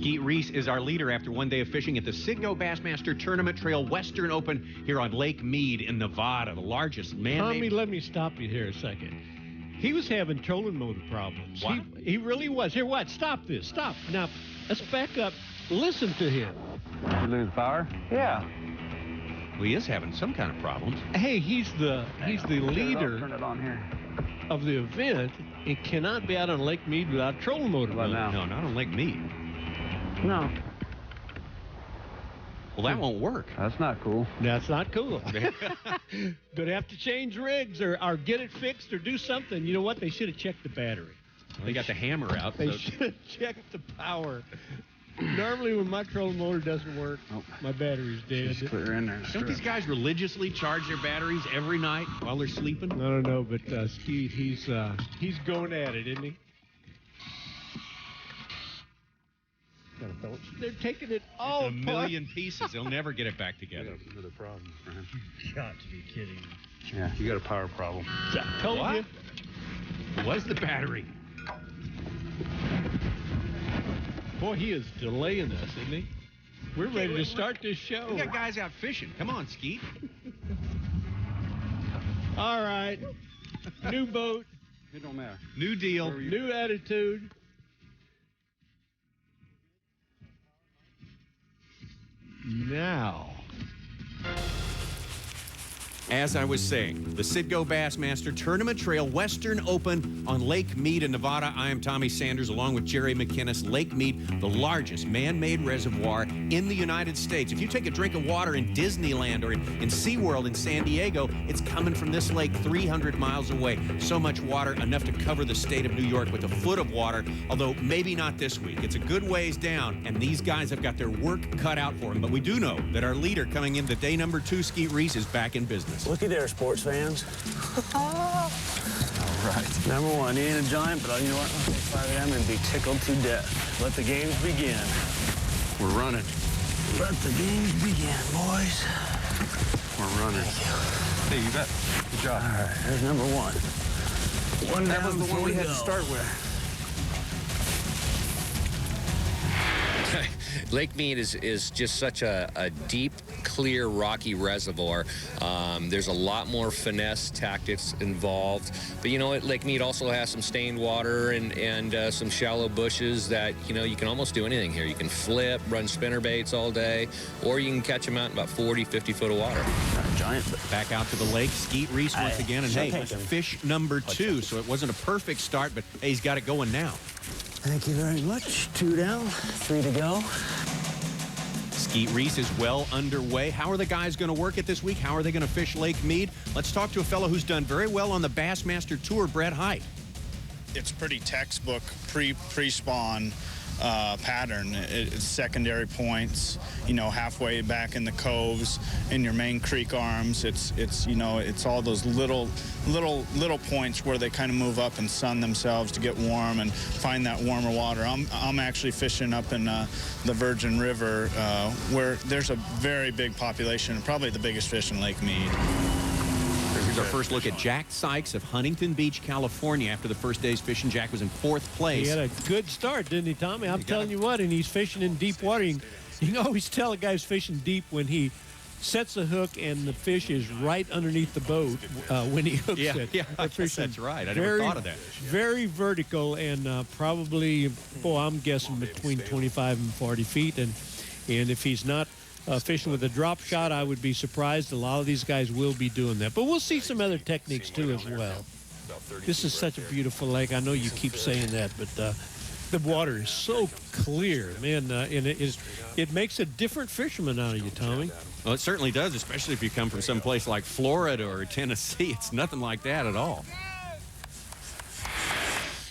Skeet Reese is our leader after one day of fishing at the Citgo Bassmaster Tournament Trail Western Open here on Lake Mead in Nevada, the largest man-made... Tommy, let me stop you here a second. He was having trolling motor problems. What? He really was. Here, what? Stop this. Stop. Now, let's back up. Listen to him. You lose power? Yeah. Well, he is having some kind of problems. Hey, he's the leader Turn it on here. of the event. It cannot be out on Lake Mead without a trolling motor. What now? No, not on Lake Mead. No. Well, that won't work. That's not cool. That's not cool. Gonna have to change rigs or get it fixed or do something. You know what? They should have checked the battery. Well, they got the hammer out. They should have checked the power. Normally, when my trolling motor doesn't work, my battery's dead. Just put her in there. Don't these guys religiously charge their batteries every night while they're sleeping? I don't know, but Skeet, he's going at it, isn't he? They're taking it all a million pieces. They'll never get it back together. That's another problem for him. You got to be kidding me. Yeah, you got a power problem. I told What? you. What's the battery? Boy, he is delaying us, isn't he? We're ready to start this show. We got guys out fishing. Come on, Skeet. All right. New boat. It don't matter. New deal. New attitude. Now. As I was saying, the Citgo Bassmaster Tournament Trail Western Open on Lake Mead in Nevada. I am Tommy Sanders along with Jerry McInnes. Lake Mead, the largest man-made reservoir in the United States. If you take a drink of water in Disneyland or in SeaWorld in San Diego, it's coming from this lake 300 miles away. So much water, enough to cover the state of New York with a foot of water, although maybe not this week. It's a good ways down, and these guys have got their work cut out for them. But we do know that our leader coming into day number 2, Skeet Reese, is back in business. Looky there, sports fans. All right. Number one, he ain't a giant, but you know what? I'll take 5 of them and be tickled to death. Let the games begin. We're running. Let the games begin, boys. We're running. Hey, you bet. Good job. All right, there's number one. One That down was the one we had to go. start with. Lake Mead is just such a deep, clear, rocky reservoir. There's a lot more finesse tactics involved. But you know what? Lake Mead also has some stained water and some shallow bushes that, you know, you can almost do anything here. You can flip, run spinner baits all day, or you can catch them out in about 40, 50 foot of water. Not a giant, but Back out to the lake, Skeet Reese once again, and hey, fish number 2. So it wasn't a perfect start, but hey, he's got it going now. thank you very much. 2 down, 3 to go. Skeet Reese is well underway. How are the guys going to work it this week? How are they going to fish Lake Mead? Let's talk to a fellow who's done very well on the Bassmaster Tour, Brett Height. It's pretty textbook pre-spawn pattern. It's secondary points, you know, halfway back in the coves, in your main creek arms. It's you know, it's all those little points where they kind of move up and sun themselves to get warm and find that warmer water. I'm actually fishing up in the Virgin River where there's a very big population, probably the biggest fish in Lake Mead. Here's our first look at Jack Sykes of Huntington Beach, California. After the first day's fishing, Jack was in 4th place. He had a good start, didn't he, Tommy? I'm telling you what, and he's fishing in deep water. You can always tell a guy's fishing deep when he sets a hook and the fish is right underneath the boat when he hooks it. Yeah, I guess that's right. I never thought of that. Very vertical and probably, I'm guessing between 25 and 40 feet. And if he's not fishing with a drop shot, I would be surprised. A lot of these guys will be doing that. But we'll see some other techniques, too, as well. This is such a beautiful lake. I know you keep saying that, but the water is so clear, man, and it makes a different fisherman out of you, Tommy. Well, it certainly does, especially if you come from some place like Florida or Tennessee. It's nothing like that at all.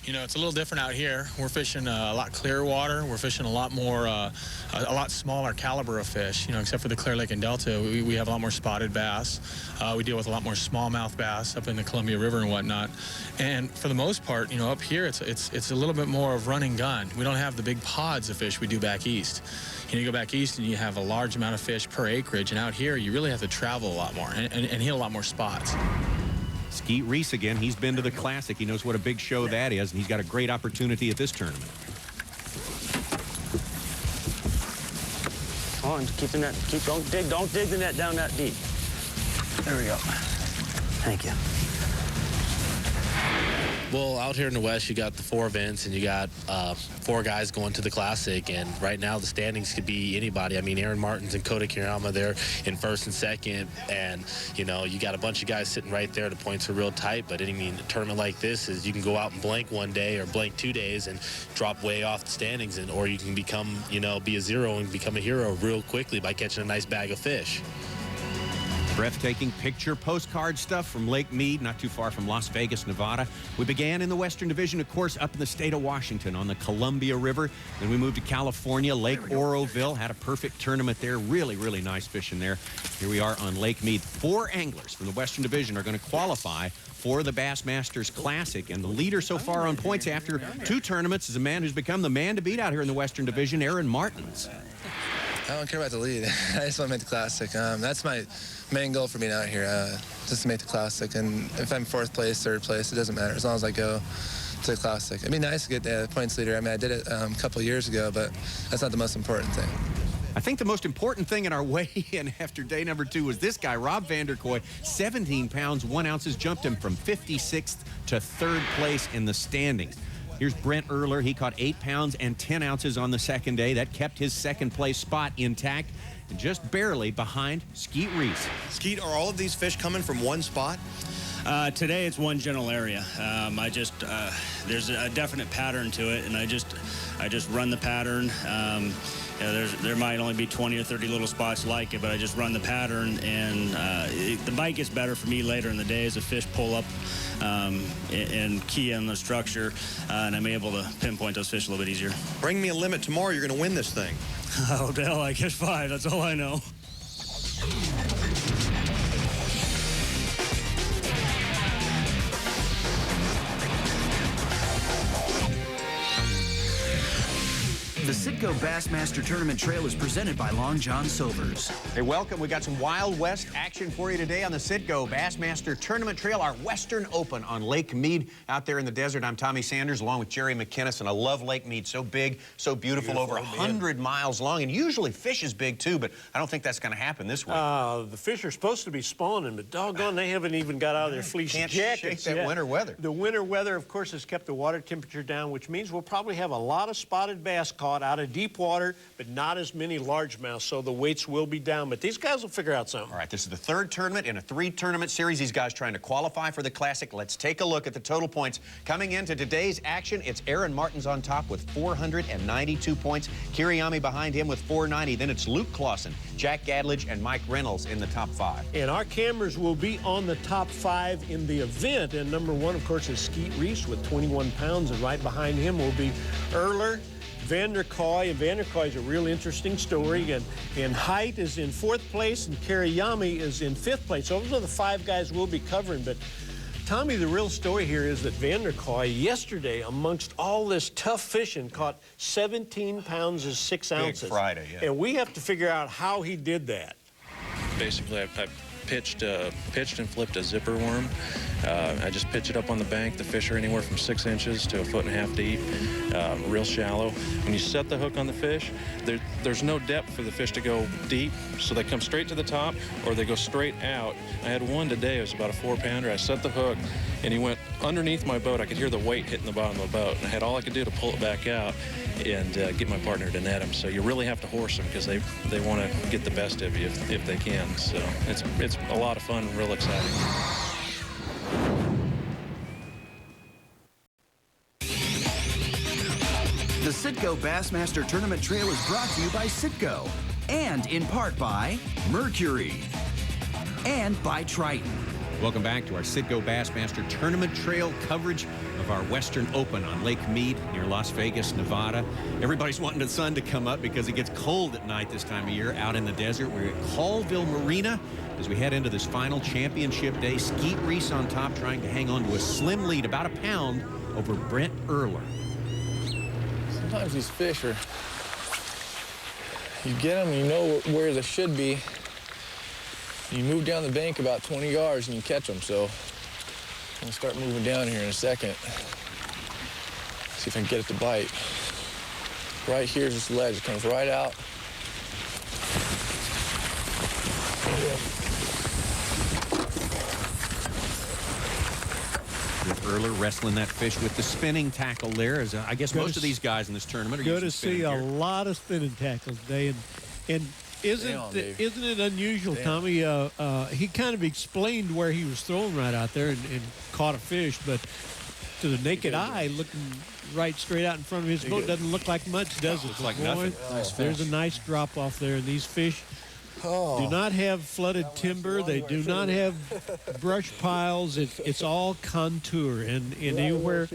You know, it's a little different out here. We're fishing a lot clearer water. We're fishing a lot more, a lot smaller caliber of fish. You know, except for the Clear Lake and Delta, we have a lot more spotted bass. We deal with a lot more smallmouth bass up in the Columbia River and whatnot. And for the most part, you know, up here it's a little bit more of run and gun. We don't have the big pods of fish we do back east. You know, you go back east and you have a large amount of fish per acreage, and out here you really have to travel a lot more and hit a lot more spots. Skeet Reese again. He's been to the Classic. He knows what a big show that is, and he's got a great opportunity at this tournament. Oh, and keep the net. Don't dig the net down that deep. There we go. Thank you. Well, out here in the West, you got the 4 events, and you got 4 guys going to the Classic. And right now, the standings could be anybody. I mean, Aaron Martins and Kota Kiriyama, they're in first and second. And, you know, you got a bunch of guys sitting right there. The points are real tight. But, I mean, a tournament like this is you can go out and blank one day or blank 2 days and drop way off the standings. Or you can become, you know, be a zero and become a hero real quickly by catching a nice bag of fish. Breathtaking picture postcard stuff from Lake Mead, not too far from Las Vegas, Nevada. We began in the Western Division, of course, up in the state of Washington on the Columbia River. Then we moved to California, Lake Oroville, had a perfect tournament there. Really, really nice fishing there. Here we are on Lake Mead. 4 anglers from the Western Division are going to qualify for the Bassmasters Classic. And the leader so far on points after 2 tournaments is a man who's become the man to beat out here in the Western Division, Aaron Martins. I don't care about the lead. I just want to make the Classic. That's my main goal for being out here, just to make the Classic. And if I'm 4th place, 3rd place, it doesn't matter as long as I go to the Classic. It'd be nice to get the points leader. I mean, I did it a couple of years ago, but that's not the most important thing. I think the most important thing in our weigh-in after day number 2 was this guy, Rob VanderCoy, 17 pounds, 1 ounces, jumped him from 56th to 3rd place in the standings. Here's Brent Erler. He caught 8 pounds and 10 ounces on the second day. That kept his 2nd place spot intact, and just barely behind Skeet Reese. Skeet, are all of these fish coming from one spot? Today it's one general area. There's a definite pattern to it, and I just run the pattern. There might only be 20 or 30 little spots like it, but I just run the pattern, and the bite gets better for me later in the day as the fish pull up and key on the structure, and I'm able to pinpoint those fish a little bit easier. Bring me a limit tomorrow. You're going to win this thing. Odell, I catch 5. That's all I know. The Citgo Bassmaster Tournament Trail is presented by Long John Silver's. Hey, welcome. We got some Wild West action for you today on the Citgo Bassmaster Tournament Trail, our Western Open on Lake Mead out there in the desert. I'm Tommy Sanders along with Jerry McKinnis, and I love Lake Mead. So big, so beautiful, over 100 miles long, and usually fish is big too, but I don't think that's going to happen this week. The fish are supposed to be spawning, but doggone, they haven't even got out of their fleece jackets. Can't shake that winter weather. The winter weather, of course, has kept the water temperature down, which means we'll probably have a lot of spotted bass caught out of deep water, but not as many largemouths, so the weights will be down. But these guys will figure out something. All right, this is the 3rd tournament in a 3-tournament series. These guys trying to qualify for the Classic. Let's take a look at the total points. Coming into today's action, it's Aaron Martins on top with 492 points. Kiriyama behind him with 490. Then it's Luke Clausen, Jack Gadledge, and Mike Reynolds in the top 5. And our cameras will be on the top 5 in the event. And number 1, of course, is Skeet Reese with 21 pounds. And right behind him will be Erler, VanderCoy, and VanderCoy is a real interesting story, and Height is in 4th place, and Kiriyama is in 5th place. So those are the 5 guys we'll be covering. But Tommy, the real story here is that VanderCoy yesterday, amongst all this tough fishing, caught 17 pounds and 6 ounces. Big Friday, yeah. And we have to figure out how he did that. Basically, I pitched and flipped a zipper worm. I just pitch it up on the bank. The fish are anywhere from 6 inches to 1.5 feet deep, real shallow. When you set the hook on the fish, there's no depth for the fish to go deep, so they come straight to the top or they go straight out. I had one today, it was about a 4-pounder. I set the hook and he went underneath my boat. I could hear the weight hitting the bottom of the boat, and I had all I could do to pull it back out and get my partner to net him. So you really have to horse them because they want to get the best of you if they can. So it's a lot of fun, real exciting. The Citgo Bassmaster Tournament Trail is brought to you by Citgo, and in part by Mercury, and by Triton. Welcome back to our Citgo Bassmaster Tournament Trail coverage of our Western Open on Lake Mead near Las Vegas, Nevada. Everybody's wanting the sun to come up because it gets cold at night this time of year out in the desert. We're at Colville Marina as we head into this final championship day. Skeet Reese on top trying to hang on to a slim lead, about a pound, over Brent Erler. Sometimes these fish are, you get them, you know where they should be. You move down the bank about 20 yards and you catch them. So I'm gonna start moving down here in a second. See if I can get it to bite. Right here's this ledge. It comes right out. Earler wrestling that fish with the spinning tackle there. As I guess most of these guys in this tournament are good using to see spinning a gear. lot of spinning tackles today, and isn't it unusual, Tommy? He kind of explained where he was throwing right out there and caught a fish, but to the naked eye, looking right straight out in front of his boat, doesn't look like much, does it? Looks like Boy, nothing. There's a nice drop off there, and these fish do not have flooded timber. They do not have brush piles. It's all contour, and anywhere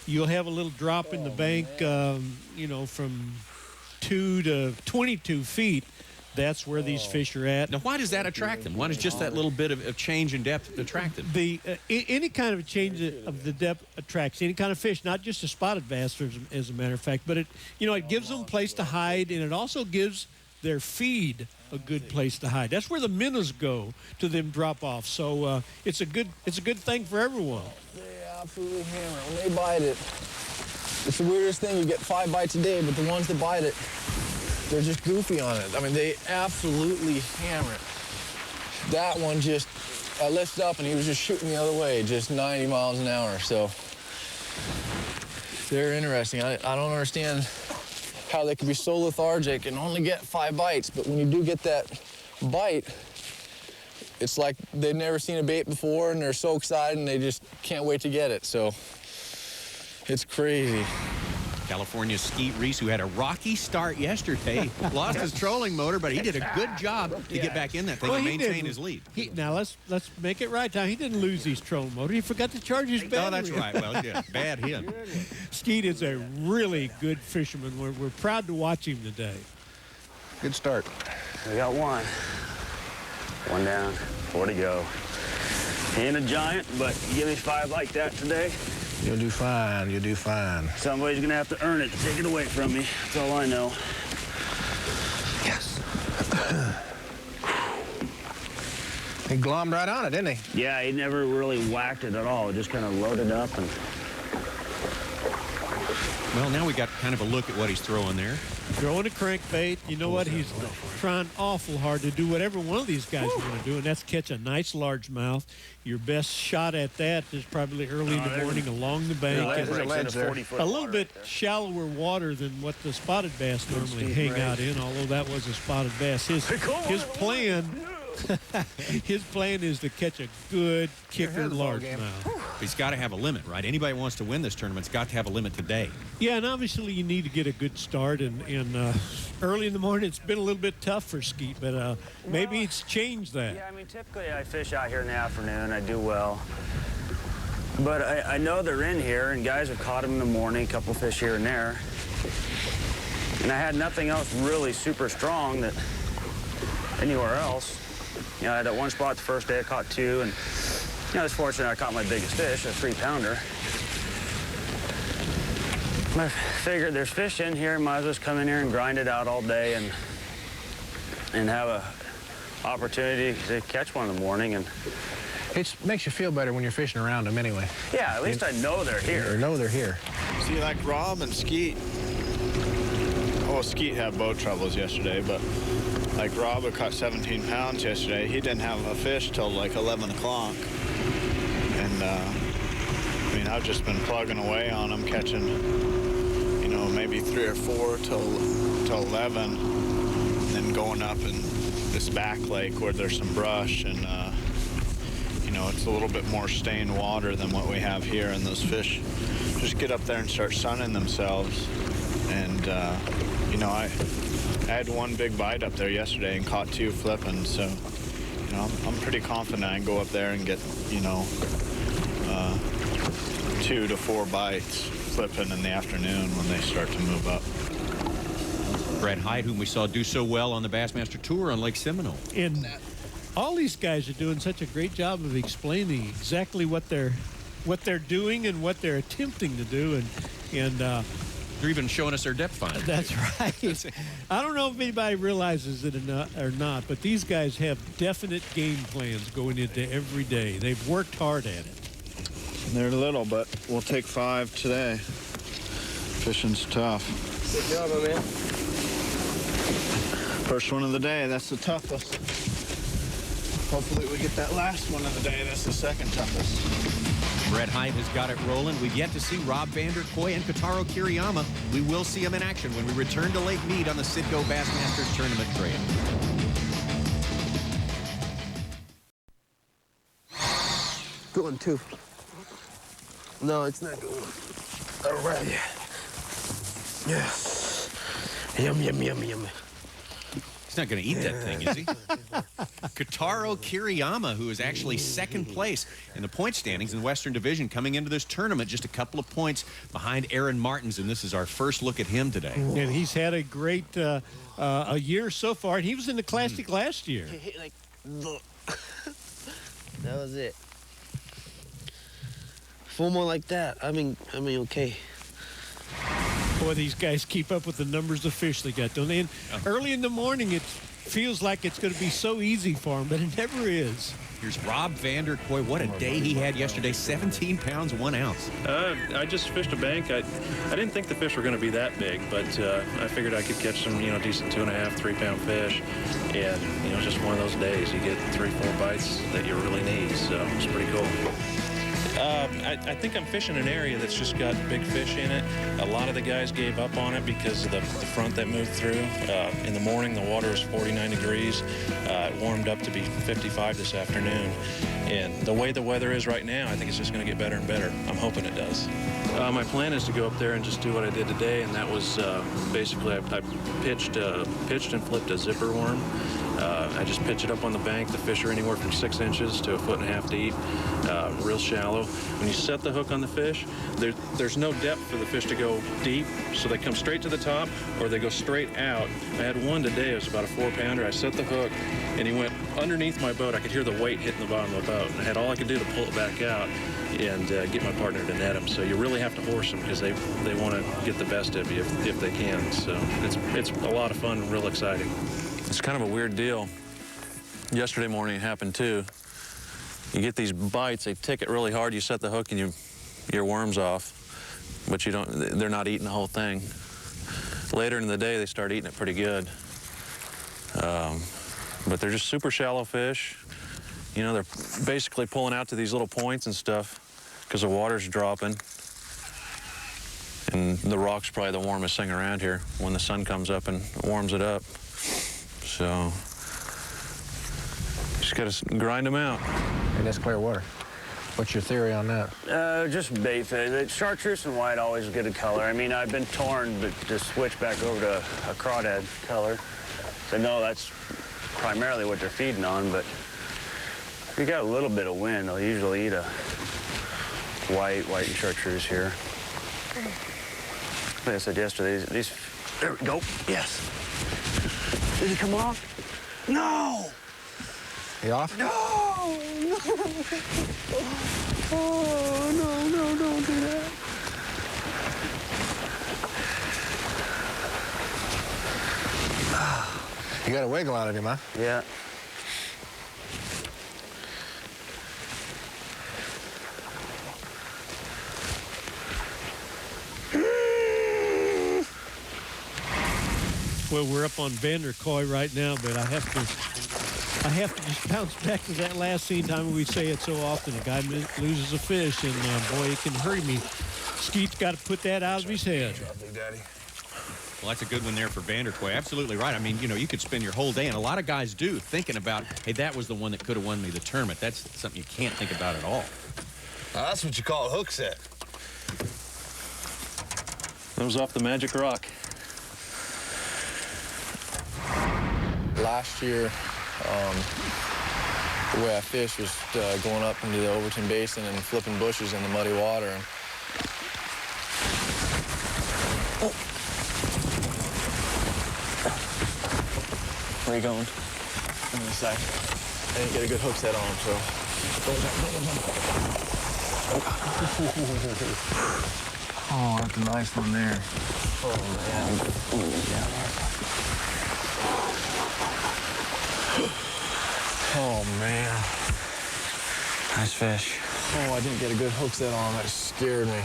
you'll have a little drop in the bank, you know, from 2 to 22 feet. That's where these fish are at. Now, why does that attract them? Why does just that little bit of change in depth attract them? Any kind of change of the depth attracts any kind of fish, not just a spotted bass, as a matter of fact. But it gives them a place to hide, and it also gives their feed a good place to hide. That's where the minnows go to them drop off. So it's a good thing for everyone. They absolutely hammer it when they bite it. It's the weirdest thing. You get 5 bites a day, but the ones that bite it, they're just goofy on it. I mean, they absolutely hammer it. That one just, I lifted up and he was just shooting the other way, just 90 miles an hour. So they're interesting. I don't understand how they can be so lethargic and only get 5 bites. But when you do get that bite, it's like they've never seen a bait before and they're so excited and they just can't wait to get it. So it's crazy. California's Skeet Reese, who had a rocky start yesterday, lost his trolling motor, but he did a good job to get back in that thing and maintain his lead. Now let's make it right, Tom. He didn't lose his trolling motor. He forgot to charge his battery. Oh, that's right. Well, yeah, bad him. Skeet is a really good fisherman. We're proud to watch him today. Good start. We got one. One down, 4 to go. He ain't a giant, but you give me 5 like that today, You'll do fine. You'll do fine. somebody's gonna have to earn it to take it away from me. That's all I know. Yes. He glommed right on it, didn't he? Yeah, he never really whacked it at all. Just kind of loaded up and... Well, now we got kind of a look at what he's throwing there. Throwing a crankbait. You know what? He's trying awful hard to do whatever one of these guys want to do, and that's catch a nice largemouth. Your best shot at that is probably early in the morning along the bank. A little bit shallower water than what the spotted bass normally hang out in, although that was a spotted bass. His plan... His plan is to catch a good kicker largemouth. He's got to have a limit, right? Anybody who wants to win this tournament's got to have a limit today. Yeah, and obviously you need to get a good start. And early in the morning, it's been a little bit tough for Skeet, but maybe it's changed that. Yeah, I mean, typically I fish out here in the afternoon. I do well. But I know they're in here, and guys have caught them in the morning, a couple fish here and there. And I had nothing else really super strong that anywhere else. You know, I had that one spot the first day, I caught 2, and I was fortunate I caught my biggest fish, a 3-pounder. I figured there's fish in here, might as well just come in here and grind it out all day and have a opportunity to catch one in the morning. And it makes you feel better when you're fishing around them anyway. Yeah, at least I know they're here. Or know they're here. See, like Rob and Skeet. Oh, Skeet had boat troubles yesterday, but like Rob had caught 17 pounds yesterday. He didn't have a fish till like 11 o'clock. And, I mean, I've just been plugging away on him, catching, you know, maybe 3 or 4 till 11. And then going up in this back lake where there's some brush and, you know, it's a little bit more stained water than what we have here. And those fish just get up there and start sunning themselves. And, you know, I had one big bite up there yesterday and caught 2 flipping, so, you know, I'm pretty confident I can go up there and get, you know, 2 to 4 bites flipping in the afternoon when they start to move up. Brett Hyde, whom we saw do so well on the Bassmaster Tour on Lake Seminole. And all these guys are doing such a great job of explaining exactly what they're doing and what they're attempting to do, and they're even showing us their depth finder. That's right. I don't know if anybody realizes it or not, but these guys have definite game plans going into every day. They've worked hard at it. They're little, but we'll take 5 today. Fishing's tough. Good job, man. First one of the day, that's the toughest. Hopefully we get that last one of the day. That's the second toughest. Brett Height has got it rolling. We've yet to see Rob VanderCoy and Kotaro Kiriyama. We will see them in action when we return to Lake Mead on the Citgo Bassmasters Tournament Trail. Going too. No, it's not going. All right. Yes. Yum, yum, yum, yum. He's not going to eat that thing, is he? Kotaro Kiriyama, who is actually second place in the point standings in the Western Division, coming into this tournament just a couple of points behind Aaron Martins, and this is our first look at him today. And he's had a great a year so far, and he was in the Classic last year. Like, that was it. 4 more like that. I mean, okay. Boy, these guys keep up with the numbers of fish they got, don't they? And early in the morning, it feels like it's going to be so easy for them, but it never is. Here's Rob VanderCoy. What a day he had yesterday. 17 pounds, 1 ounce. I just fished a bank. I didn't think the fish were going to be that big, but I figured I could catch some, decent 2.5, 3 pound fish. And, just one of those days. You get 3-4 bites that you really need, so it's pretty cool. I think I'm fishing an area that's just got big fish in it. A lot of the guys gave up on it because of the front that moved through. In the morning, the water was 49 degrees. It warmed up to be 55 this afternoon. And the way the weather is right now, I think it's just going to get better and better. I'm hoping it does. My plan is to go up there and just do what I did today, and that was basically I pitched and flipped a zipper worm. I just pitch it up on the bank. The fish are anywhere from 6 inches to 1.5 foot deep, real shallow. When you set the hook on the fish, there's no depth for the fish to go deep, so they come straight to the top or they go straight out. I had one today, it was about a 4-pounder. I set the hook and he went underneath my boat. I could hear the weight hitting the bottom of the boat, and I had all I could do to pull it back out and get my partner to net him. So you really have to horse them because they want to get the best of you if they can. So it's a lot of fun and real exciting. It's kind of a weird deal. Yesterday morning it happened too. You get these bites, they tick it really hard, you set the hook and your worm's off, but they're not eating the whole thing. Later in the day they start eating it pretty good. But they're just super shallow fish. They're basically pulling out to these little points and stuff because the water's dropping. And the rock's probably the warmest thing around here when the sun comes up and warms it up. So, just got to grind them out. And that's clear water. What's your theory on that? Just bait fish. Chartreuse and white always get a color. I mean, I've been torn, but just switch back over to a crawdad color. So, no, that's primarily what they're feeding on, but if you got a little bit of wind, they'll usually eat a white and chartreuse here. Like I said yesterday, these there we go. Yes. Did he come off? No! He off? No! No! Oh, no, don't do that. You got a wiggle out of him, huh? Yeah. Well, we're up on VanderCoy right now, but I have to just bounce back to that last scene. Time we say it so often, a guy loses a fish, and boy, it can hurt me. Skeet's got to put that out of his head. Well, that's a good one there for VanderCoy. Absolutely right. I mean, you could spend your whole day, and a lot of guys do, thinking about, hey, that was the one that could have won me the tournament. That's something you can't think about at all. That's what you call a hook set. That was off the magic rock. Last year, the way I fished was going up into the Overton Basin and flipping bushes in the muddy water. And Where are you going? on the side, I didn't get a good hook set on him, so. Oh, that's a nice one there. Oh, man. Oh, man. Nice fish. Oh, I didn't get a good hook set on him. That scared me.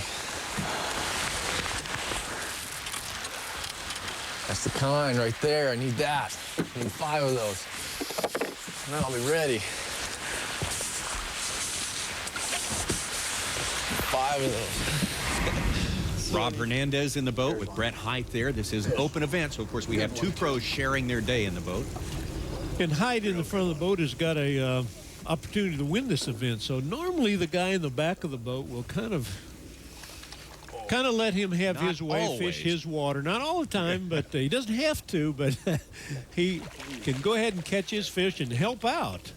That's the kind right there. I need that. I need 5 of those. And then I'll be ready. 5 of those. Rob Hernandez in the boat with Brett Height there. This is an open event, so of course we have 2 pros sharing their day in the boat. And Height in the front of the boat has got a opportunity to win this event. So normally the guy in the back of the boat will kind of let him have Not his way, always. fish his water. Not all the time, but he doesn't have to, but he can go ahead and catch his fish and help out.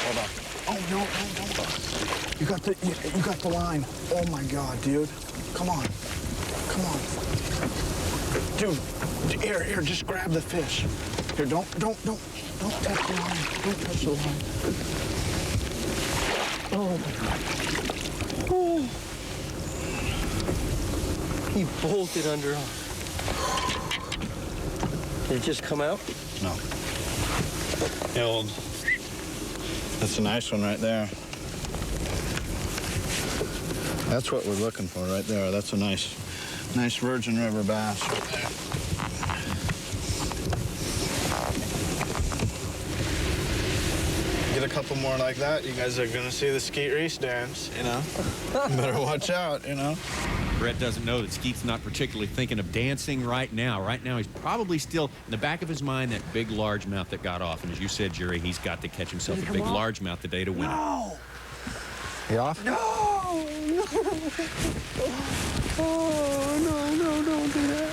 Hold on. Oh, no. You got the line. Oh, my God, dude. Come on. Dude, here, just grab the fish. Here, don't touch the line. Don't touch the line. Oh, my God. Oh. He bolted under. Did it just come out? No. That's a nice one right there. That's what we're looking for right there. That's a nice Virgin River bass right there. Get a couple more like that, you guys are gonna see the Skeet Reese dance, you know? Better watch out, you know? Brett doesn't know that Skeet's not particularly thinking of dancing right now. Right now, he's probably still in the back of his mind that big largemouth that got off. And as you said, Jerry, he's got to catch himself a big largemouth today to win it. You off? No! Oh, no, don't do that.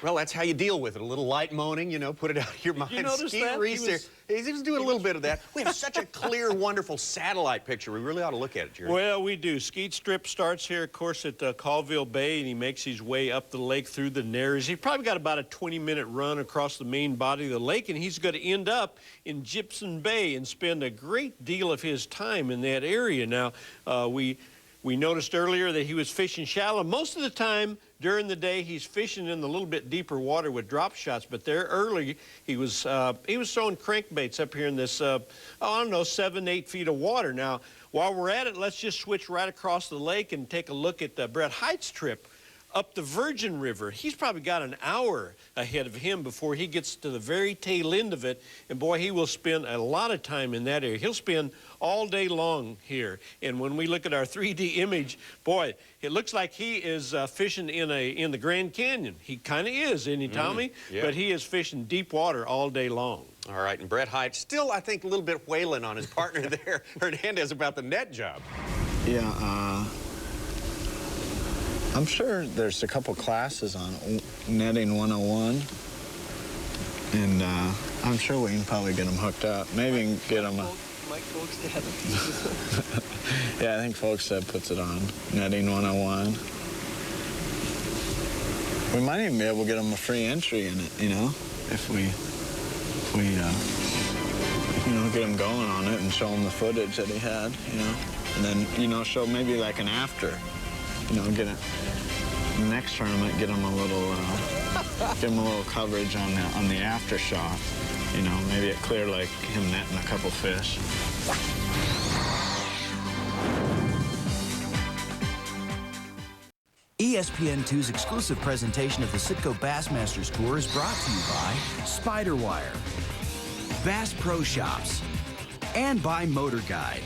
Well, that's how you deal with it. A little light moaning, you know, put it out of your mind. You notice Skeet that? Reese He he was doing a little bit of that. We have such a clear, wonderful satellite picture. We really ought to look at it, Jerry. Well, we do. Skeet Strip starts here, of course, at Colville Bay, and he makes his way up the lake through the Narrows. He's probably got about a 20-minute run across the main body of the lake, and he's going to end up in Gypsum Bay and spend a great deal of his time in that area. Now, we noticed earlier that he was fishing shallow. Most of the time during the day, he's fishing in the little bit deeper water with drop shots. But there early, he was throwing crankbaits up here in this, I don't know, 7, 8 feet of water. Now, while we're at it, let's just switch right across the lake and take a look at Brett Height's trip up the Virgin River. He's probably got an hour ahead of him before he gets to the very tail end of it. And boy, he will spend a lot of time in that area. He'll spend all day long here. And when we look at our 3D image, boy, it looks like he is fishing in the Grand Canyon. He kind of is, isn't he, Tommy? Yeah. But he is fishing deep water all day long. All right, and Brett Height still, I think, a little bit wailing on his partner there, Hernandez, about the net job. Yeah, I'm sure there's a couple classes on netting 101, and I'm sure we can probably get them hooked up. Maybe get them. Mike Folkstad. Yeah, I think Folkstad puts it on netting 101. We might even be able to get them a free entry in it, you know, if we get him going on it and show him the footage that he had, you know, and then show maybe like an after. Get it. Next tournament, get him a little coverage on the after shot. Maybe it clear like him netting a couple fish. ESPN2's exclusive presentation of the Citgo Bassmasters Tour is brought to you by Spiderwire, Bass Pro Shops, and by Motor Guide.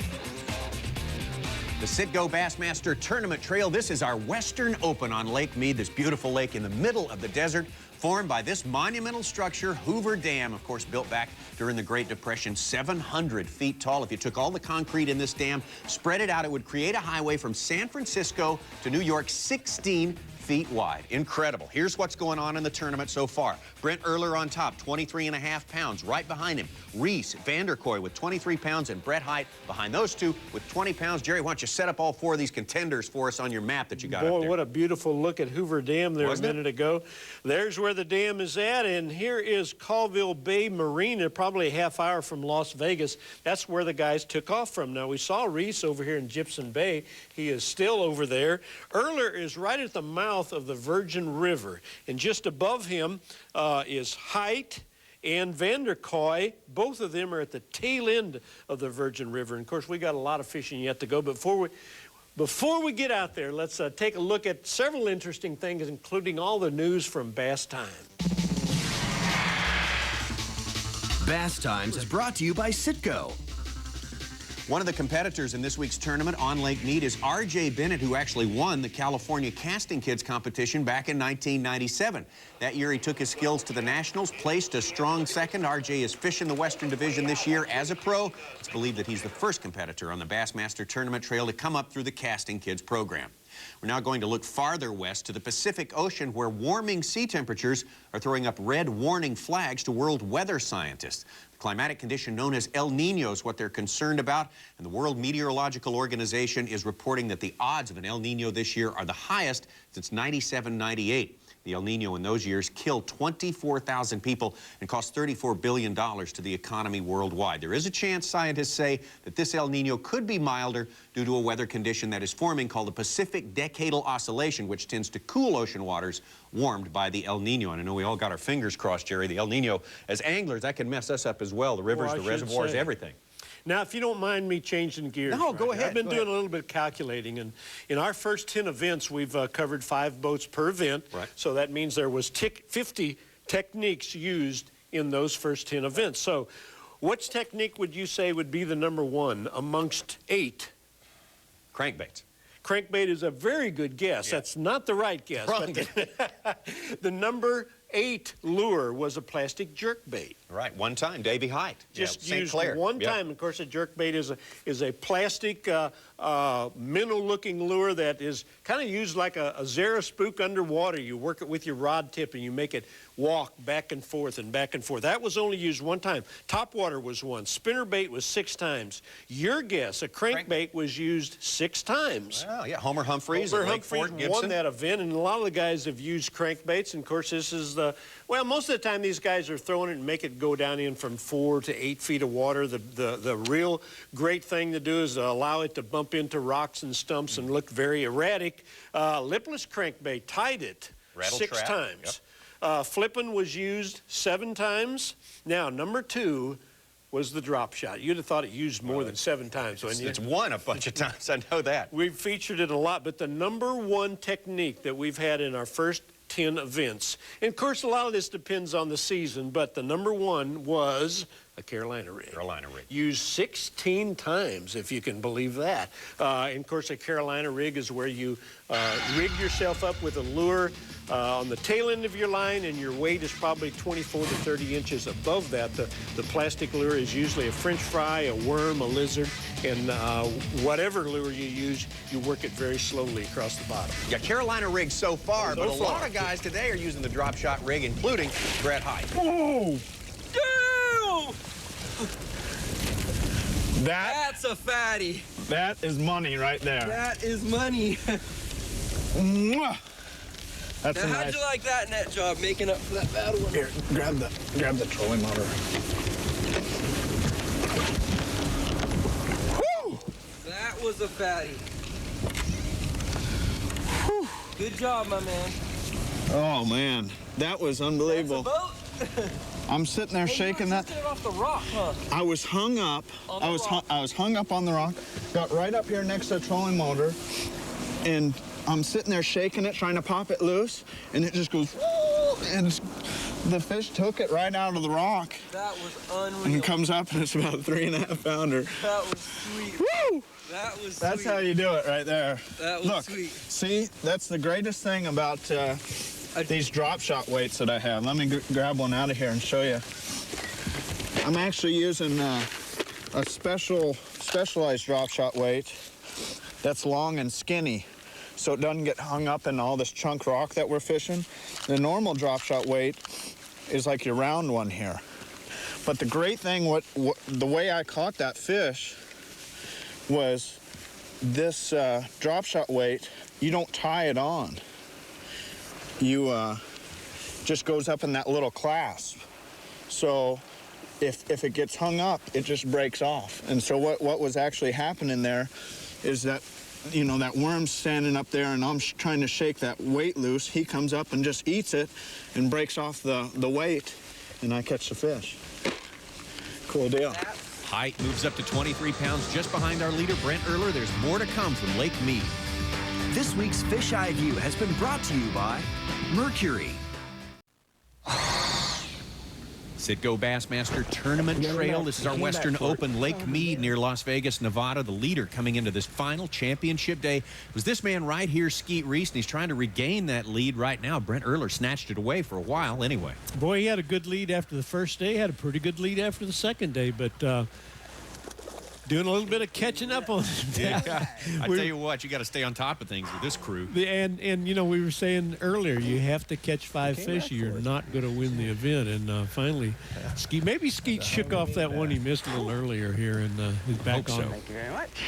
The Citgo Bassmaster Tournament Trail. This is our Western Open on Lake Mead, this beautiful lake in the middle of the desert, formed by this monumental structure, Hoover Dam, of course, built back during the Great Depression, 700 feet tall. If you took all the concrete in this dam, spread it out, it would create a highway from San Francisco to New York, 16 feet wide. Incredible. Here's what's going on in the tournament so far. Brent Earler on top, 23.5 pounds. Right behind him, Reese, VanderCoy with 23 pounds, and Brett Height behind those two with 20 pounds. Jerry, why don't you set up all four of these contenders for us on your map that you got up Boy, there? what a beautiful look at Hoover Dam there Wasn't a minute ago. There's where the dam is at, and here is Colville Bay Marina, probably a half hour from Las Vegas. That's where the guys took off from. Now, we saw Reese over here in Gypsum Bay. He is still over there. Earler is right at the mouth of the Virgin River, and just above him is Height and VanderCoy. Both of them are at the tail end of the Virgin River. And of course, we got a lot of fishing yet to go. Before we get out there, let's take a look at several interesting things, including all the news from Bass Time. Bass Times is brought to you by Citgo. One of the competitors in this week's tournament on Lake Mead is R.J. Bennett, who actually won the California Casting Kids competition back in 1997. That year, he took his skills to the Nationals, placed a strong second. R.J. is fishing the Western Division this year as a pro. It's believed that he's the first competitor on the Bassmaster Tournament Trail to come up through the Casting Kids program. We're now going to look farther west to the Pacific Ocean, where warming sea temperatures are throwing up red warning flags to world weather scientists. The climatic condition known as El Nino is what they're concerned about, and the World Meteorological Organization is reporting that the odds of an El Nino this year are the highest since 97-98. The El Nino in those years killed 24,000 people and cost $34 billion to the economy worldwide. There is a chance, scientists say, that this El Nino could be milder due to a weather condition that is forming called the Pacific Decadal Oscillation, which tends to cool ocean waters warmed by the El Nino. And I know we all got our fingers crossed, Jerry. The El Nino, as anglers, that can mess us up as well. The rivers, the reservoirs, everything. Now, if you don't mind me changing gears. No, go ahead. I've been doing a little bit of calculating, and in our first 10 events, we've covered 5 boats per event. Right. So that means there was 50 techniques used in those first 10 events. So which technique would you say would be the #1 amongst 8? Crankbaits. Crankbait is a very good guess. Yeah. That's not the right guess. Wrong. But the number 8 lure was a plastic jerkbait. Right, one time, Davy Height. Just St. used Clair. one time. Of course, a jerkbait is a plastic minnow-looking lure that is kind of used like a Zara spook underwater. You work it with your rod tip and you make it walk back and forth and back and forth. That was only used one time. Topwater was one. Spinnerbait was 6 times. Your guess, a crankbait was used 6 times. Well, yeah, Homer Humphreys Homer and Lake Humphreys Fort Gibson won that event, and a lot of the guys have used crankbaits. And of course, this is the, well, most of the time these guys are throwing it and make it go down in from 4 to 8 feet of water. The real great thing to do is allow it to bump into rocks and stumps and look very erratic. Lipless crankbait tied it Rattle 6 trap. times. Flipping was used 7 times. Now, #2 was the drop shot. You'd have thought it used more than 7 times. It's won a bunch of times, I know that. We've featured it a lot, but the #1 technique that we've had in our first 10 events, and of course a lot of this depends on the season, but the #1 was a Carolina rig. Carolina rig. Used 16 times, if you can believe that. And of course, a Carolina rig is where you rig yourself up with a lure on the tail end of your line, and your weight is probably 24 to 30 inches above that. The plastic lure is usually a French fry, a worm, a lizard, and whatever lure you use, you work it very slowly across the bottom. Yeah, Carolina rig so far, but a lot of guys today are using the drop shot rig, including Brett Height. Whoa! Damn! That's a fatty. That is money right there. That is money. Mwah! That's now, a how'd nice... you like that net job making up for that bad one? Here, grab the trolling motor. Woo! That was a fatty. Whew. Good job, my man. Oh man, that was unbelievable. That's a boat. I'm sitting there shaking that. It off the rock, huh? I was hung up. I was hung up on the rock. Got right up here next to the trolling motor, and I'm sitting there shaking it, trying to pop it loose, and it just goes, and the fish took it right out of the rock. That was unreal. And it comes up, and it's about a 3.5 pounder. That was sweet. Woo! That was That's sweet. how you do it right there. That was Look, sweet. See, that's the greatest thing about these drop shot weights that I have. Let me grab one out of here and show you. I'm actually using a specialized drop shot weight that's long and skinny, so it doesn't get hung up in all this chunk rock that we're fishing. The normal drop shot weight is like your round one here. But the great thing, the way I caught that fish was this drop shot weight, you don't tie it on. You just goes up in that little clasp. So if it gets hung up, it just breaks off. And so what was actually happening there is that, you know, that worm's standing up there and I'm trying to shake that weight loose. He comes up and just eats it and breaks off the weight, and I catch the fish. Cool deal. Height moves up to 23 pounds just behind our leader, Brent Erler. There's more to come from Lake Mead. This week's Fish Eye View has been brought to you by Mercury. Citgo Bassmaster Tournament Trail. This is our Western Open, Lake Mead near Las Vegas, Nevada. The leader coming into this final championship day was this man right here, Skeet Reese, and he's trying to regain that lead right now. Brent Earler snatched it away for a while anyway. Boy, he had a good lead after the first day, had a pretty good lead after the second day, but doing a little bit of catching up on him. Yeah, I tell you what, you got to stay on top of things with this crew. And you know, we were saying earlier, you have to catch 5 fish or you're not going to win the event. And finally, Skeet shook off that one he missed a little earlier here, and he's back on. Thank you very much.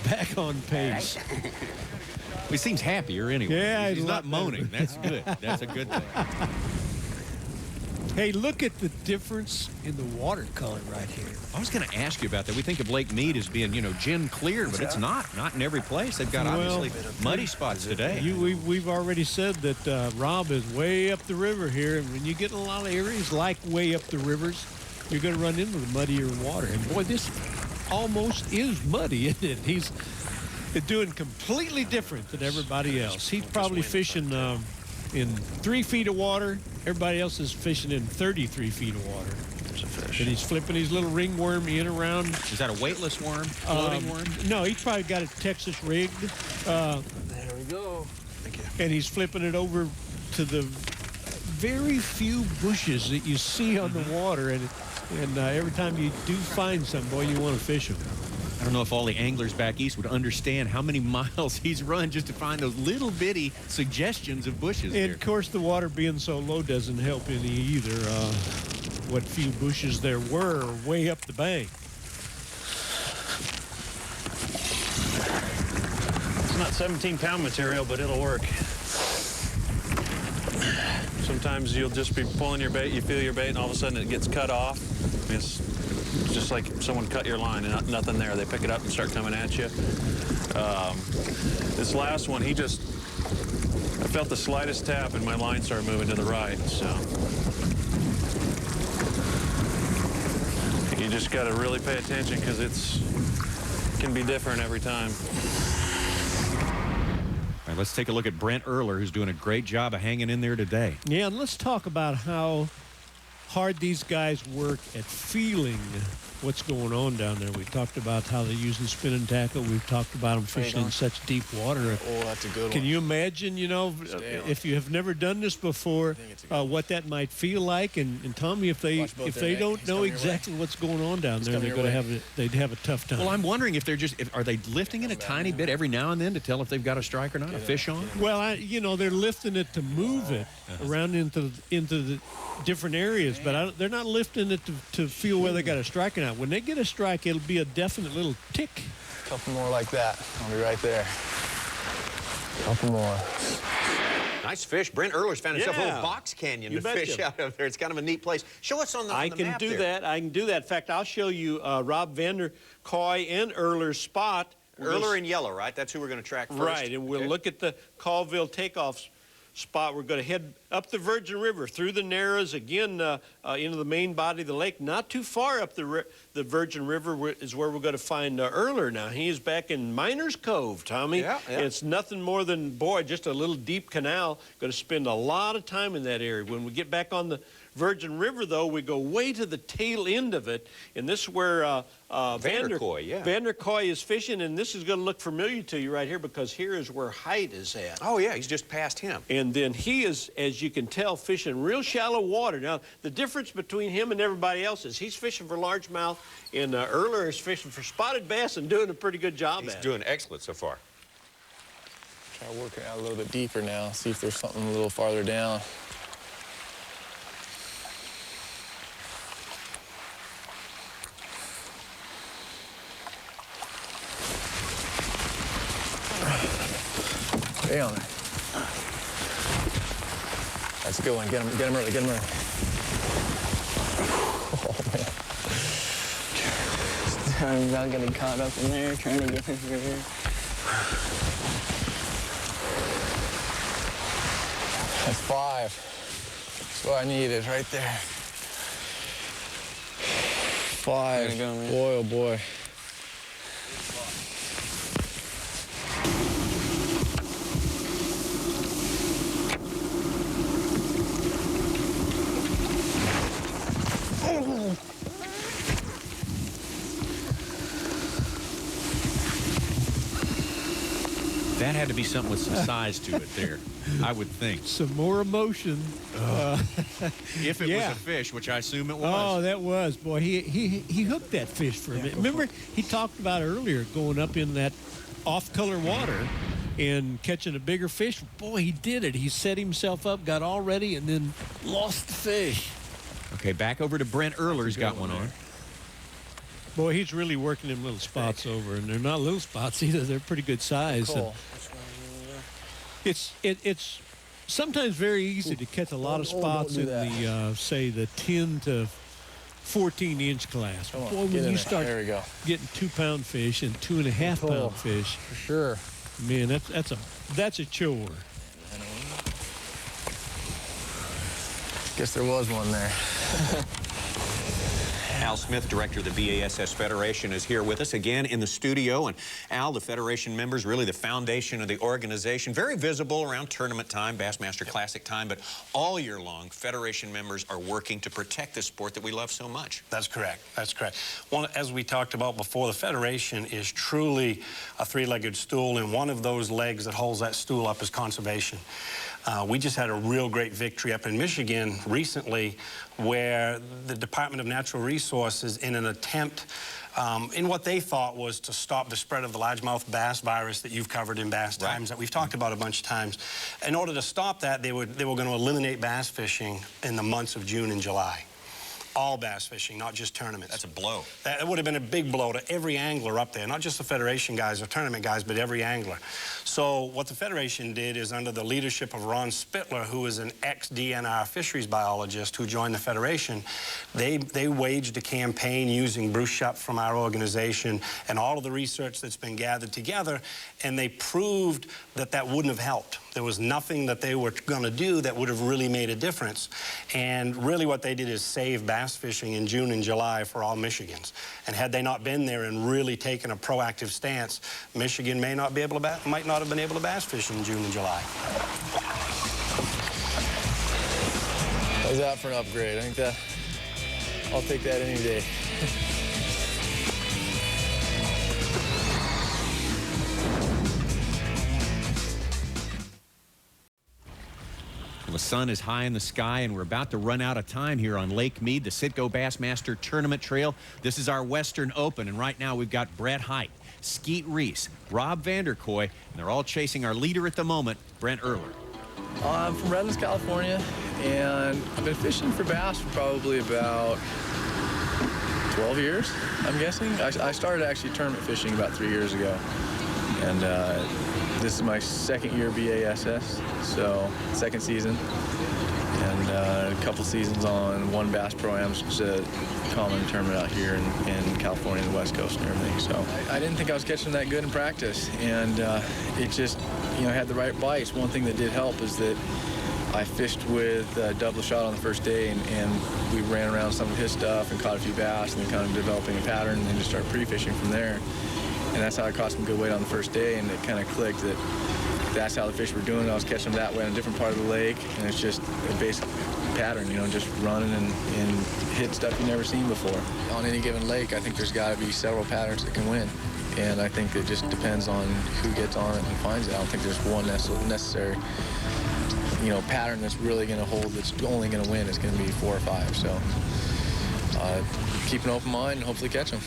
Back on pace. He seems happier anyway. Yeah, he's not moaning. That's good. That's a good thing. Hey, look at the difference in the watercolor right here. I was going to ask you about that. We think of Lake Mead as being, you know, gin clear, but it's not in every place. They've got obviously muddy spots today. We've already said that Rob is way up the river here, and when you get in a lot of areas like way up the rivers, you're going to run into the muddier water. And boy, this almost is muddy, isn't it? He's doing completely different than everybody else. He's probably fishing in 3 feet of water. Everybody else is fishing in 33 feet of water. There's a fish. And he's flipping his little ringworm in around. Is that a weightless worm? Floating worm? No, he's probably got it Texas rigged. There we go. Thank you. And he's flipping it over to the very few bushes that you see on the water. And every time you do find some, boy, you want to fish them. I don't know if all the anglers back east would understand how many miles he's run just to find those little bitty suggestions of bushes. And of course, the water being so low doesn't help any either. What few bushes there were way up the bank. It's not 17-pound material, but it'll work. Sometimes you'll just be pulling your bait, you feel your bait, and all of a sudden it gets cut off. I mean, it's just like someone cut your line and nothing there. They pick it up and start coming at you. This last one, I felt the slightest tap and my line started moving to the right. So you just got to really pay attention because it can be different every time. All right, let's take a look at Brent Earler, who's doing a great job of hanging in there today. Yeah, and let's talk about how hard these guys work at feeling what's going on down there. We talked about how they're using spinning tackle. We've talked about them fishing in such deep water. Oh, that's a good one. Can you imagine, you know, if you have never done this before, what that might feel like? And Tommy, if they don't know exactly what's going on down there, they're going to they'd have a tough time. Well, I'm wondering if are they lifting it a tiny bit every now and then to tell if they've got a strike or not, a fish on? Well, you know, they're lifting it to move it around into the different areas, but they're not lifting it to feel whether they got a strike or not. When they get a strike, it'll be a definite little tick. A couple more like that. I'll be right there. Couple more. Nice fish. Brent Earler's found himself a little box canyon to fish out of there. It's kind of a neat place. Show us on the map there. I can do that. In fact, I'll show you Rob VanderCoy and Earler's spot. Earler in yellow, right? That's who we're going to track first. Right, and we'll look at the Colville takeoff spot. We're going to head up the Virgin River through the Narrows again into the main body of the lake. Not too far up the Virgin River is where we're going to find Earler now. He is back in Miners Cove, Tommy. Yeah. It's nothing more than, boy, just a little deep canal. Going to spend a lot of time in that area. When we get back on the Virgin River, though, we go way to the tail end of it, and this is where VanderCoy is fishing, and this is going to look familiar to you right here because here is where Height is at. Oh, yeah, he's just past him. And then he is, as you can tell, fishing real shallow water. Now, the difference between him and everybody else is he's fishing for largemouth, and Earler is fishing for spotted bass and doing a pretty good job at it. He's doing excellent so far. Try to work it out a little bit deeper now, see if there's something a little farther down. Stay on there. That's a good one. Get him early, get him early. Oh, man. I'm about getting caught up in there, trying to get over here. That's 5. That's what I needed right there. 5. There you go, man. Boy, oh boy. That had to be something with some size to it there, I would think. Some more emotion. If it was a fish, which I assume it was. Oh, that was. Boy, he hooked that fish for a minute. Remember, he talked about earlier going up in that off-color water and catching a bigger fish. Boy, he did it. He set himself up, got all ready, and then lost the fish. Okay, back over to Brent Earler's got one on. Boy, he's really working them little spots over, and they're not little spots either. They're pretty good size. Cool. It's sometimes very easy to catch a lot of spots in the, say, the 10 to 14-inch class. Boy, when you start getting 2-pound fish and 2.5-pound fish, for sure, man, that's a chore. Guess there was one there. Al Smith, director of the BASS Federation, is here with us again in the studio. And Al, the Federation members, really the foundation of the organization, very visible around tournament time, Bassmaster Classic time, but all year long, Federation members are working to protect this sport that we love so much. That's correct. That's correct. Well, as we talked about before, the Federation is truly a three-legged stool, and one of those legs that holds that stool up is conservation. We just had a real great victory up in Michigan recently where the Department of Natural Resources, in an attempt in what they thought was to stop the spread of the largemouth bass virus that you've covered in Bass Times, that we've talked about a bunch of times. In order to stop that, they were going to eliminate bass fishing in the months of June and July. All bass fishing, not just tournaments. That's a blow. That would have been a big blow to every angler up there, not just the Federation guys or tournament guys, but every angler. So what the Federation did is, under the leadership of Ron Spittler, who is an ex-DNR fisheries biologist who joined the Federation, they waged a campaign using Bruce Shupp from our organization and all of the research that's been gathered together, and they proved that that wouldn't have helped. There was nothing that they were going to do that would have really made a difference. And really what they did is save bass fishing in June and July for all Michigans. And had they not been there and really taken a proactive stance, Michigan might not have been able to bass fish in June and July. How's that for an upgrade? I think I'll take that any day. The sun is high in the sky, and we're about to run out of time here on Lake Mead, the Citgo Bassmaster Tournament Trail. This is our Western Open, and right now we've got Brett Hite, Skeet Reese, Rob VanderCoy, and they're all chasing our leader at the moment, Brent Earler. I'm from Redlands, California, and I've been fishing for bass for probably about 12 years, I'm guessing. I started actually tournament fishing about 3 years ago, and this is my second year BASS, so second season, and a couple seasons on one Bass Pro-Am, which is a common tournament out here in California and the West Coast and everything. So I didn't think I was catching that good in practice, and it just, had the right bites. One thing that did help is that I fished with double shot on the first day, and we ran around some of his stuff and caught a few bass, and then kind of developing a pattern, and then just started pre-fishing from there. And that's how I caught some good weight on the first day, and it kind of clicked that that's how the fish were doing. I was catching them that way on a different part of the lake, and it's just a basic pattern, just running and hit stuff you've never seen before. On any given lake, I think there's got to be several patterns that can win, and I think it just depends on who gets on it and finds it. I don't think there's one necessary pattern that's really going to hold, that's only going to win. It's going to be 4 or 5. So keep an open mind and hopefully catch them.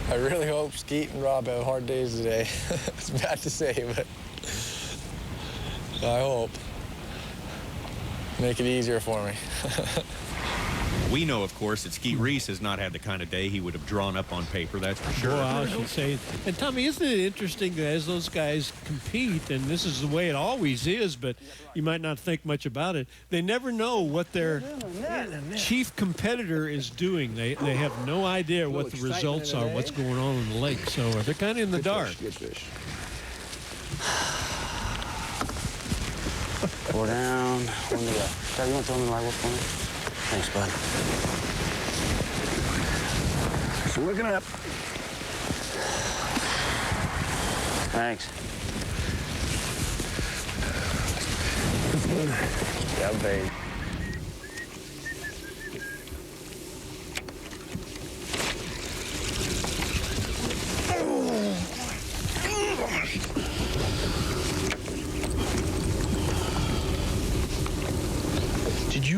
I really hope Skeet and Rob have hard days today. It's bad to say, but I hope. Make it easier for me. We know, of course, that Skeet Reese has not had the kind of day he would have drawn up on paper, that's for sure. Well, I should say. And Tommy, isn't it interesting that as those guys compete, and this is the way it always is, but you might not think much about it, they never know what their chief competitor is doing. They have no idea what the results are, what's going on in the lake. So they're kind of in the dark. Good fish. Four down, one to go. Dad, you want to throw me the live well for me? Thanks, bud. So looking up. Thanks. Yeah, babe.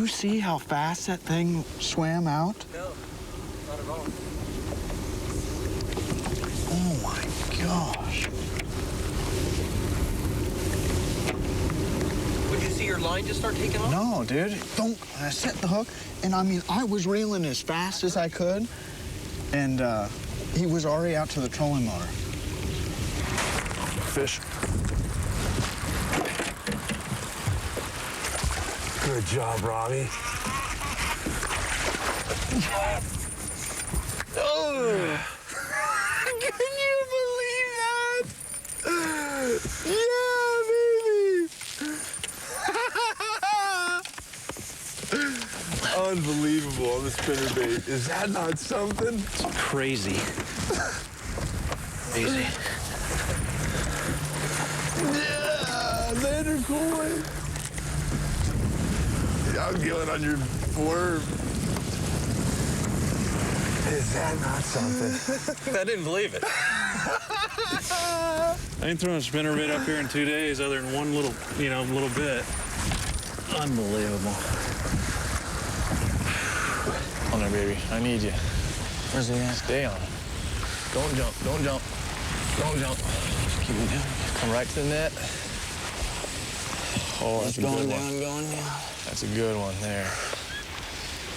you see how fast that thing swam out? No, not at all. Oh my gosh. Would you see your line just start taking off? No, dude. Don't. I set the hook, and I mean, I was reeling as fast as I could, and he was already out to the trolling motor. Fish. Good job, Robbie. Oh! Can you believe that? Yeah, baby! Unbelievable on the spinnerbait. Is that not something? It's crazy. Crazy. Yeah, VanderCoy. I'm going on your worm. Is that not something? I didn't believe it. I ain't throwing a spinnerbait up here in 2 days other than one little, little bit. Unbelievable. On there, baby. I need you. Where's he at? Stay on. Don't jump. Don't jump. Don't jump. Just keep it down. Come right to the net. Oh, that's a good one. Going down. That's a good one there.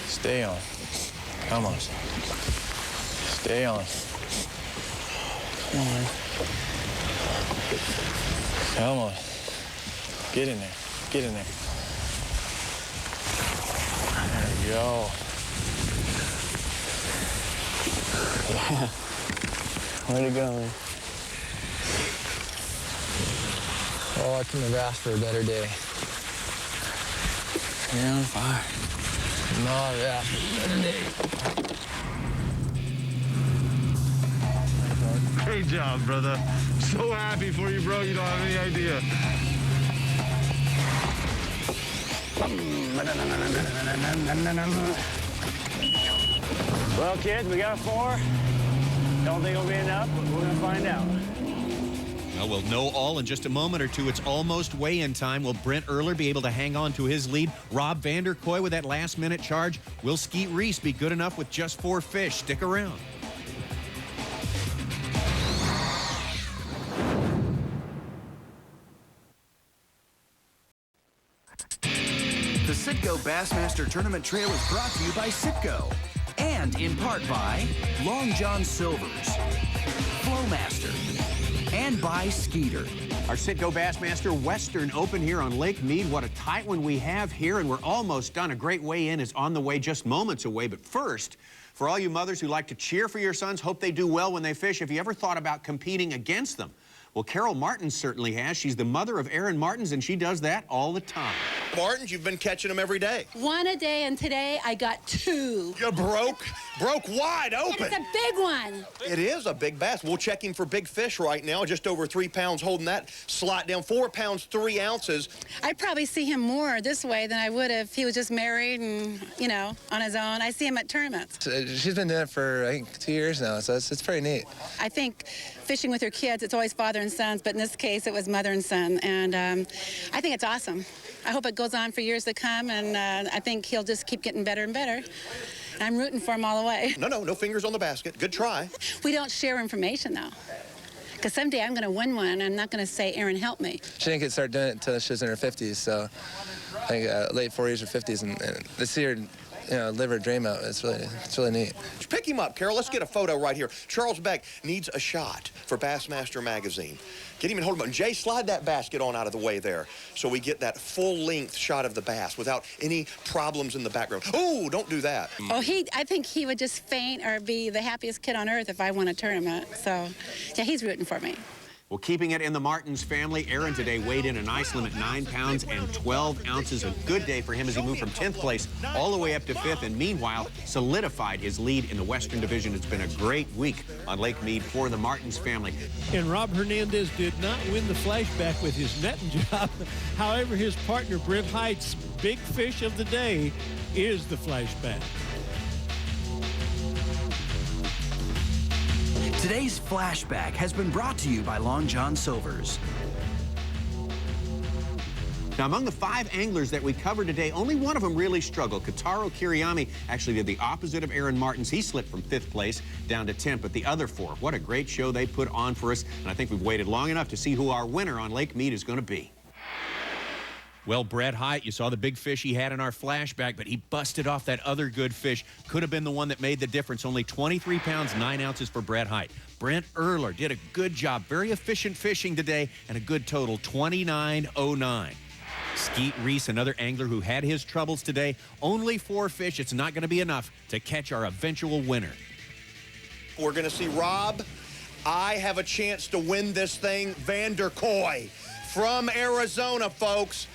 Stay on. Come on. Stay on. Come on. Come on. Get in there. Get in there. There you go. Yeah. Way to go, man. Oh, I couldn't have asked for a better day. You're on fire. No, I've asked for a better day. Great job, brother. So happy for you, bro. You don't have any idea. Well, kids, we got 4. Don't think it'll be enough, but we're going to find out. Well, we'll know all in just a moment or two. It's almost weigh-in time. Will Brent Earler be able to hang on to his lead? Rob VanderCoy with that last-minute charge? Will Skeet Reese be good enough with just 4 fish? Stick around. The Citgo Bassmaster Tournament Trail is brought to you by Citgo and in part by Long John Silver's, Flowmaster, and by Skeeter. Our Citgo Bassmaster Western Open here on Lake Mead. What a tight one we have here, and we're almost done. A great weigh-in is on the way, just moments away. But first, for all you mothers who like to cheer for your sons, hope they do well when they fish, have you ever thought about competing against them? Well, Carol Martins certainly has. She's the mother of Aaron Martins, and she does that all the time. Martins, you've been catching them every day. 1 a day, and today I got 2. You broke wide open. And it's a big one. It is a big bass. We'll check him for big fish right now. Just over 3 pounds holding that slot down. 4 pounds, 3 ounces. I'd probably see him more this way than I would if he was just married and, on his own. I see him at tournaments. She's been doing it for, I think, 2 years now, so it's pretty neat. I think fishing with her kids, it's always father and sons, but in this case, it was mother and son. And I think it's awesome. I hope it goes on for years to come, and I think he'll just keep getting better and better. I'm rooting for him all the way. No fingers on the basket. Good try. We don't share information, though. Because someday I'm going to win one, and I'm not going to say, Aaron, help me. She didn't start doing it until she was in her 50s, so I think late 40s or 50s, and to see her, live her dream out, it's really neat. Pick him up, Carol. Let's get a photo right here. Charles Beck needs a shot for Bassmaster Magazine. Get him and hold him up. And Jay, slide that basket on out of the way there so we get that full-length shot of the bass without any problems in the background. Oh, don't do that. Oh, I think he would just faint or be the happiest kid on earth if I won a tournament. So, yeah, he's rooting for me. Well, keeping it in the Martins family, Aaron today weighed in a nice limit, 9 pounds and 12 ounces. A good day for him as he moved from 10th place all the way up to 5th, and meanwhile solidified his lead in the Western Division. It's been a great week on Lake Mead for the Martins family. And Rob Hernandez did not win the flashback with his netting job. However, his partner, Brent Height's big fish of the day is the flashback. Today's flashback has been brought to you by Long John Silver's. Now, among the 5 anglers that we covered today, only one of them really struggled. Kotaro Kiriyami actually did the opposite of Aaron Martins. He slipped from 5th place down to 10th, but the other 4, what a great show they put on for us. And I think we've waited long enough to see who our winner on Lake Mead is going to be. Well, Brett Hite, you saw the big fish he had in our flashback, but he busted off that other good fish. Could have been the one that made the difference. Only 23 pounds, 9 ounces for Brett Hite. Brent Erler did a good job. Very efficient fishing today, and a good total, 29.09. Skeet Reese, another angler who had his troubles today. Only 4 fish. It's not going to be enough to catch our eventual winner. We're going to see Rob. I have a chance to win this thing. VanderCoy from Arizona, folks.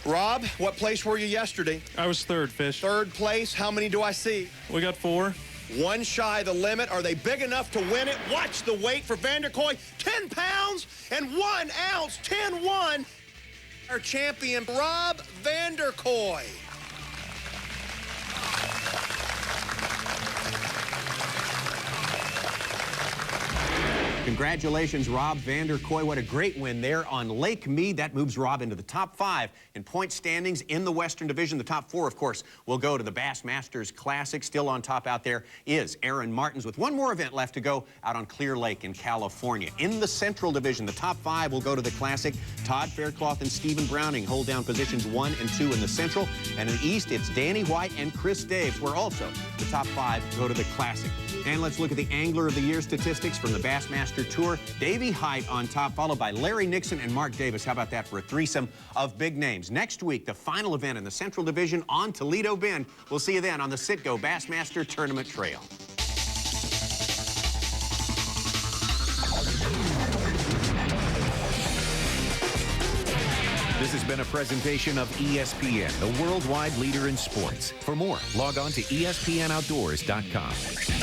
Rob, what place were you yesterday? I was 3rd, fish. 3rd place. How many do I see? We got 4. 1 shy of the limit. Are they big enough to win it? Watch the weight for VanderCoy. 10 pounds and 1 ounce. 10-1. Our champion, Rob VanderCoy. Congratulations, Rob VanderCoy. What a great win there on Lake Mead. That moves Rob into the top 5 in point standings in the Western Division. The top 4, of course, will go to the Bassmasters Classic. Still on top out there is Aaron Martins with 1 more event left to go out on Clear Lake in California. In the Central Division, the top 5 will go to the Classic. Todd Faircloth and Stephen Browning hold down positions 1 and 2 in the Central. And in the East, it's Danny White and Chris Daves, where also the top 5 go to the Classic. And let's look at the Angler of the Year statistics from the Bassmaster Tour. Davey Hite on top, followed by Larry Nixon and Mark Davis. How about that for a threesome of big names? Next week, the final event in the Central Division on Toledo Bend. We'll see you then on the Citgo Bassmaster Tournament Trail. This has been a presentation of ESPN, the worldwide leader in sports. For more, log on to ESPNOutdoors.com.